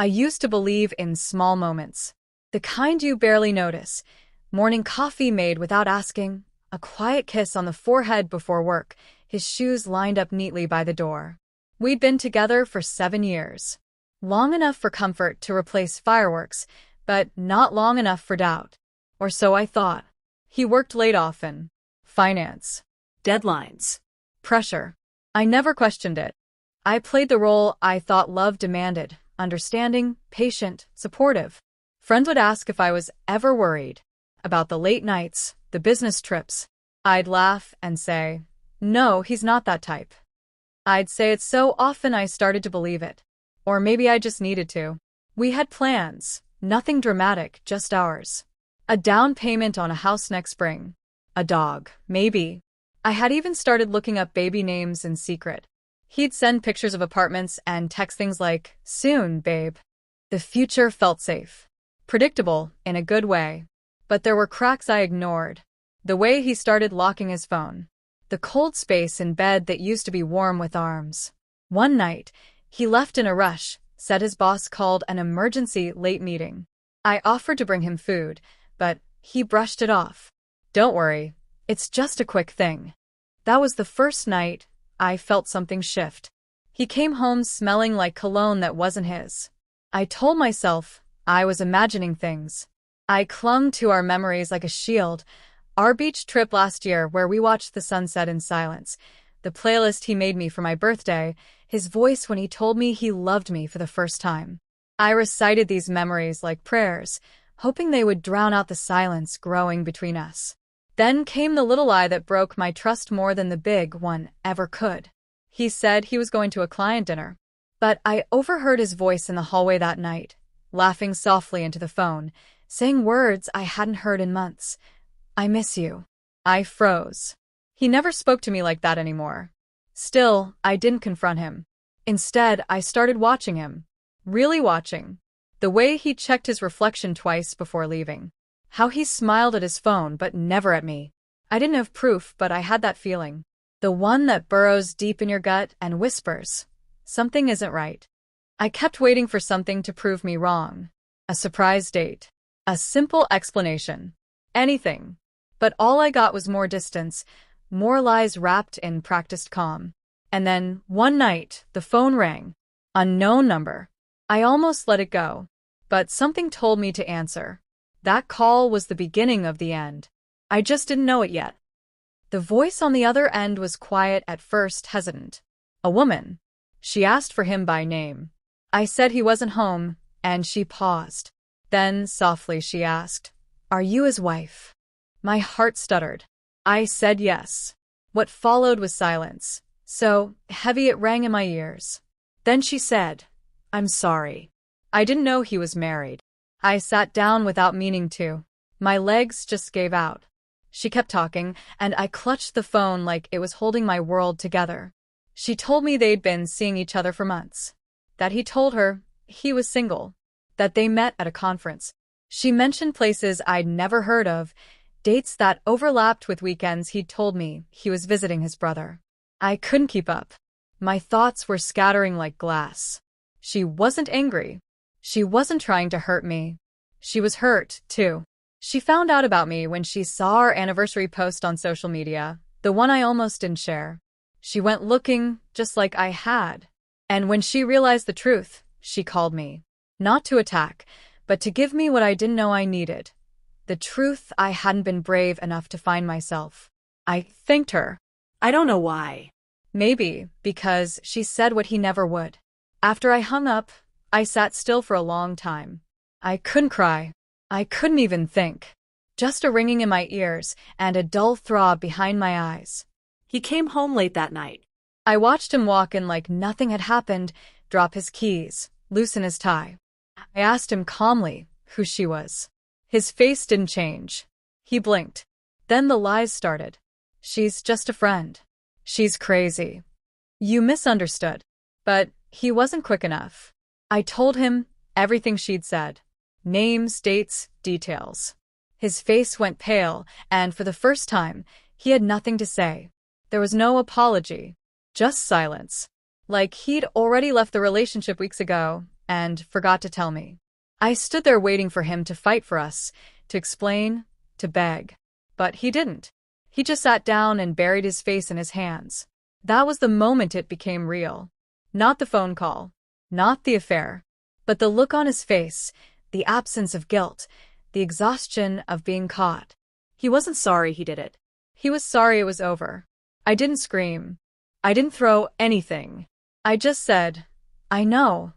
I used to believe in small moments. The kind you barely notice. Morning coffee made without asking, a quiet kiss on the forehead before work, his shoes lined up neatly by the door. We'd been together for 7 years. Long enough for comfort to replace fireworks, but not long enough for doubt. Or so I thought. He worked late often. Finance. Deadlines. Pressure. I never questioned it. I played the role I thought love demanded, understanding, patient, supportive. Friends would ask if I was ever worried about the late nights, the business trips. I'd laugh and say, no, he's not that type. I'd say it so often I started to believe it. Or maybe I just needed to. We had plans, nothing dramatic, just ours. A down payment on a house next spring. A dog, maybe. I had even started looking up baby names in secret. He'd send pictures of apartments and text things like, soon, babe. The future felt safe. Predictable, in a good way. But there were cracks I ignored. The way he started locking his phone. The cold space in bed that used to be warm with arms. One night, he left in a rush, said his boss called an emergency late meeting. I offered to bring him food, but he brushed it off. Don't worry, it's just a quick thing. That was the first night I felt something shift. He came home smelling like cologne that wasn't his. I told myself I was imagining things. I clung to our memories like a shield. Our beach trip last year where we watched the sunset in silence. The playlist he made me for my birthday. His voice when he told me he loved me for the first time. I recited these memories like prayers, hoping they would drown out the silence growing between us. Then came the little lie that broke my trust more than the big one ever could. He said he was going to a client dinner. But I overheard his voice in the hallway that night, laughing softly into the phone, saying words I hadn't heard in months. I miss you. I froze. He never spoke to me like that anymore. Still, I didn't confront him. Instead, I started watching him. Really watching. The way he checked his reflection twice before leaving. How he smiled at his phone but never at me. I didn't have proof, but I had that feeling. The one that burrows deep in your gut and whispers, something isn't right. I kept waiting for something to prove me wrong. A surprise date. A simple explanation. Anything. But all I got was more distance, more lies wrapped in practiced calm. And then, one night, the phone rang. Unknown number. I almost let it go. But something told me to answer. That call was the beginning of the end. I just didn't know it yet. The voice on the other end was quiet at first, hesitant. A woman. She asked for him by name. I said he wasn't home, and she paused. Then, softly, she asked, "Are you his wife?" My heart stuttered. I said yes. What followed was silence, so heavy it rang in my ears. Then she said, "I'm sorry. I didn't know he was married." I sat down without meaning to. My legs just gave out. She kept talking, and I clutched the phone like it was holding my world together. She told me they'd been seeing each other for months. That he told her he was single. That they met at a conference. She mentioned places I'd never heard of, dates that overlapped with weekends he'd told me he was visiting his brother. I couldn't keep up. My thoughts were scattering like glass. She wasn't angry. She wasn't trying to hurt me. She was hurt, too. She found out about me when she saw our anniversary post on social media, the one I almost didn't share. She went looking, just like I had. And when she realized the truth, she called me. Not to attack, but to give me what I didn't know I needed. The truth I hadn't been brave enough to find myself. I thanked her. I don't know why. Maybe because she said what he never would. After I hung up, I sat still for a long time. I couldn't cry. I couldn't even think. Just a ringing in my ears and a dull throb behind my eyes. He came home late that night. I watched him walk in like nothing had happened, drop his keys, loosen his tie. I asked him calmly who she was. His face didn't change. He blinked. Then the lies started. She's just a friend. She's crazy. You misunderstood. But he wasn't quick enough. I told him everything she'd said. Names, dates, details. His face went pale, and for the first time, he had nothing to say. There was no apology. Just silence. Like he'd already left the relationship weeks ago, and forgot to tell me. I stood there waiting for him to fight for us, to explain, to beg. But he didn't. He just sat down and buried his face in his hands. That was the moment it became real. Not the phone call, not the affair, but the look on his face, the absence of guilt, the exhaustion of being caught. He wasn't sorry he did it. He was sorry it was over. I didn't scream. I didn't throw anything. I just said, I know.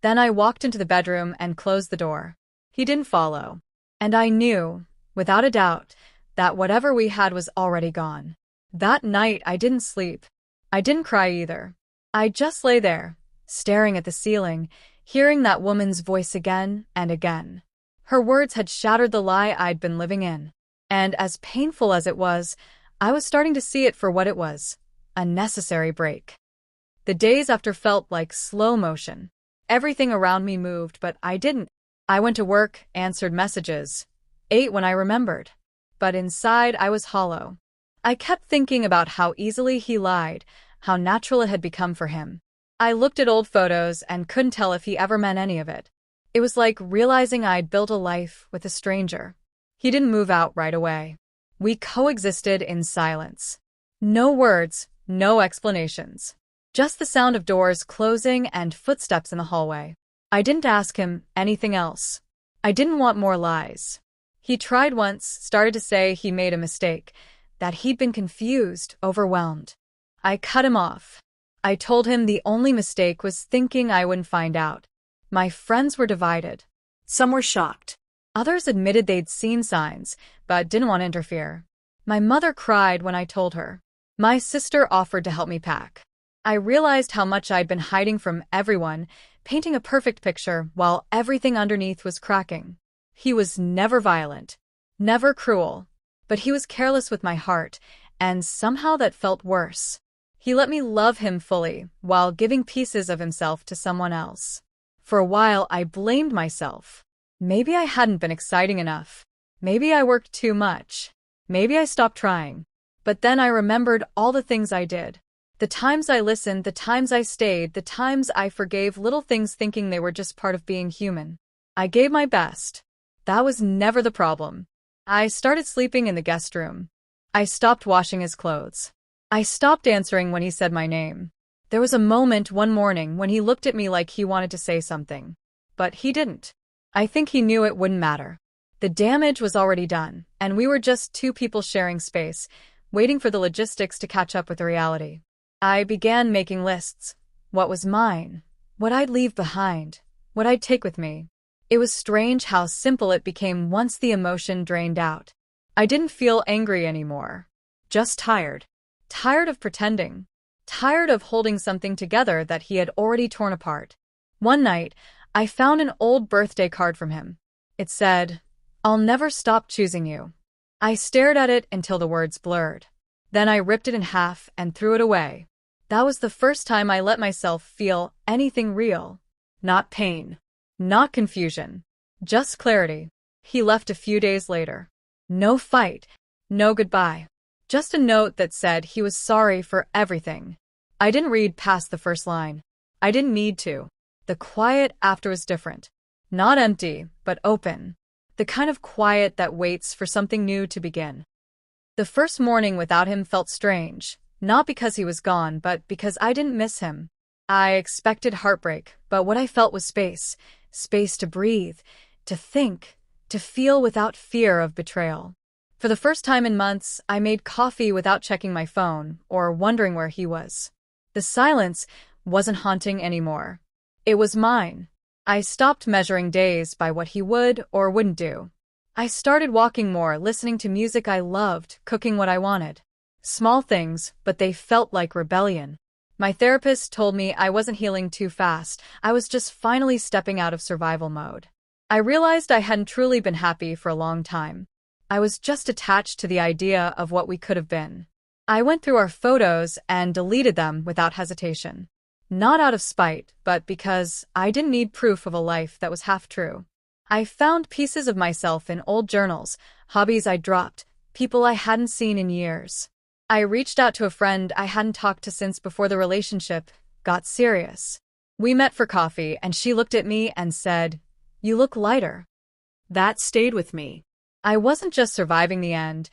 Then I walked into the bedroom and closed the door. He didn't follow. And I knew, without a doubt, that whatever we had was already gone. That night I didn't sleep. I didn't cry either. I just lay there, staring at the ceiling, hearing that woman's voice again and again. Her words had shattered the lie I'd been living in. And as painful as it was, I was starting to see it for what it was, a necessary break. The days after felt like slow motion. Everything around me moved, but I didn't. I went to work, answered messages, ate when I remembered. But inside I was hollow. I kept thinking about how easily he lied, how natural it had become for him. I looked at old photos and couldn't tell if he ever meant any of it. It was like realizing I'd built a life with a stranger. He didn't move out right away. We coexisted in silence. No words, no explanations. Just the sound of doors closing and footsteps in the hallway. I didn't ask him anything else. I didn't want more lies. He tried once, started to say he made a mistake, that he'd been confused, overwhelmed. I cut him off. I told him the only mistake was thinking I wouldn't find out. My friends were divided. Some were shocked. Others admitted they'd seen signs, but didn't want to interfere. My mother cried when I told her. My sister offered to help me pack. I realized how much I'd been hiding from everyone, painting a perfect picture while everything underneath was cracking. He was never violent, never cruel, but he was careless with my heart, and somehow that felt worse. He let me love him fully while giving pieces of himself to someone else. For a while, I blamed myself. Maybe I hadn't been exciting enough. Maybe I worked too much. Maybe I stopped trying. But then I remembered all the things I did. The times I listened, the times I stayed, the times I forgave little things thinking they were just part of being human. I gave my best. That was never the problem. I started sleeping in the guest room. I stopped washing his clothes. I stopped answering when he said my name. There was a moment one morning when he looked at me like he wanted to say something. But he didn't. I think he knew it wouldn't matter. The damage was already done, and we were just two people sharing space, waiting for the logistics to catch up with the reality. I began making lists. What was mine? What I'd leave behind? What I'd take with me? It was strange how simple it became once the emotion drained out. I didn't feel angry anymore. Just tired. Tired of pretending. Tired of holding something together that he had already torn apart. One night, I found an old birthday card from him. It said, "I'll never stop choosing you." I stared at it until the words blurred. Then I ripped it in half and threw it away. That was the first time I let myself feel anything real. Not pain. Not confusion. Just clarity. He left a few days later. No fight. No goodbye. Just a note that said he was sorry for everything. I didn't read past the first line. I didn't need to. The quiet after was different. Not empty, but open. The kind of quiet that waits for something new to begin. The first morning without him felt strange, not because he was gone, but because I didn't miss him. I expected heartbreak, but what I felt was space. Space to breathe, to think, to feel without fear of betrayal. For the first time in months, I made coffee without checking my phone or wondering where he was. The silence wasn't haunting anymore. It was mine. I stopped measuring days by what he would or wouldn't do. I started walking more, listening to music I loved, cooking what I wanted. Small things, but they felt like rebellion. My therapist told me I wasn't healing too fast. I was just finally stepping out of survival mode. I realized I hadn't truly been happy for a long time. I was just attached to the idea of what we could have been. I went through our photos and deleted them without hesitation. Not out of spite, but because I didn't need proof of a life that was half true. I found pieces of myself in old journals, hobbies I dropped, people I hadn't seen in years. I reached out to a friend I hadn't talked to since before the relationship got serious. We met for coffee, and she looked at me and said, "You look lighter." That stayed with me. I wasn't just surviving the end,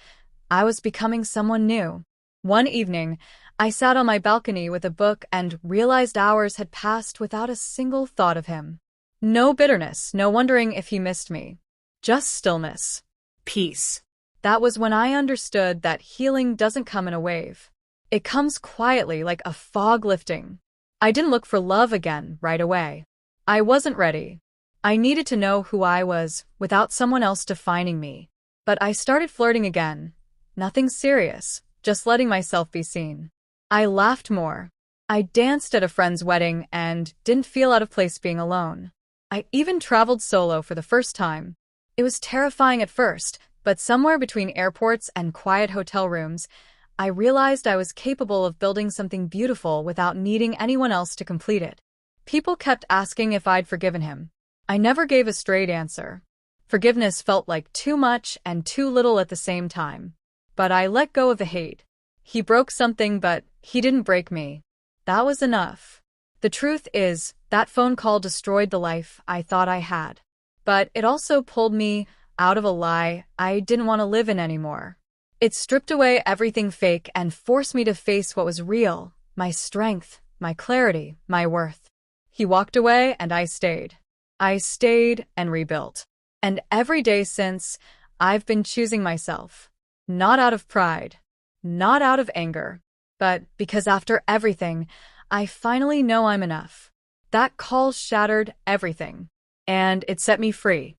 I was becoming someone new. One evening, I sat on my balcony with a book and realized hours had passed without a single thought of him. No bitterness, no wondering if he missed me. Just stillness. Peace. That was when I understood that healing doesn't come in a wave. It comes quietly, like a fog lifting. I didn't look for love again right away. I wasn't ready. I needed to know who I was without someone else defining me. But I started flirting again. Nothing serious, just letting myself be seen. I laughed more. I danced at a friend's wedding and didn't feel out of place being alone. I even traveled solo for the first time. It was terrifying at first, but somewhere between airports and quiet hotel rooms, I realized I was capable of building something beautiful without needing anyone else to complete it. People kept asking if I'd forgiven him. I never gave a straight answer. Forgiveness felt like too much and too little at the same time. But I let go of the hate. He broke something, but he didn't break me. That was enough. The truth is, that phone call destroyed the life I thought I had. But it also pulled me out of a lie I didn't want to live in anymore. It stripped away everything fake and forced me to face what was real, my strength, my clarity, my worth. He walked away and I stayed. I stayed and rebuilt. And every day since, I've been choosing myself. Not out of pride, not out of anger, but because after everything, I finally know I'm enough. That call shattered everything, and it set me free.